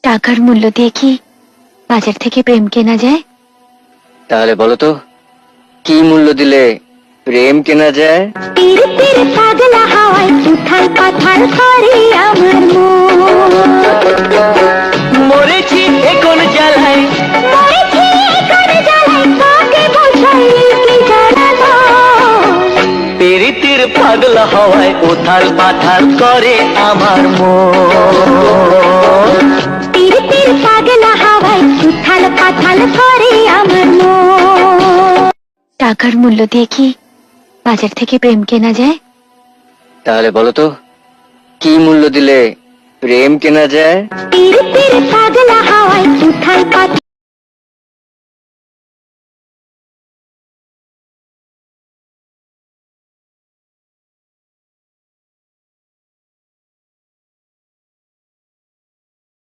টাকার মূল্য দিয়ে কি বাজার থেকে প্রেম কেনা যায়? তাহলে বলো তো, কি মূল্য দিলে প্রেম কেনা যায়? তীর তীর পাগলা হাওয়ায় উথাল পাথাল করে আমার মন। মরেছি এখন জ্বালায়, মরেছি এখন জ্বালায়, কাকে বোঝাই কি জানালো? পীড়িতির পাগলা হওয়ায় উথাল পাথাল করে আমার মন। তীর তীর পাগলা হাওয়ায় উথাল পাথাল করে আমার মন। টাকার মূল্য দিয়ে কি বাজার থেকে প্রেম কেনা যায়? তাহলে বলো তো, কি মূল্য দিলে প্রেম কেনা যায়? তীর তীর পাগলা হাওয়ায় উথাল পাথাল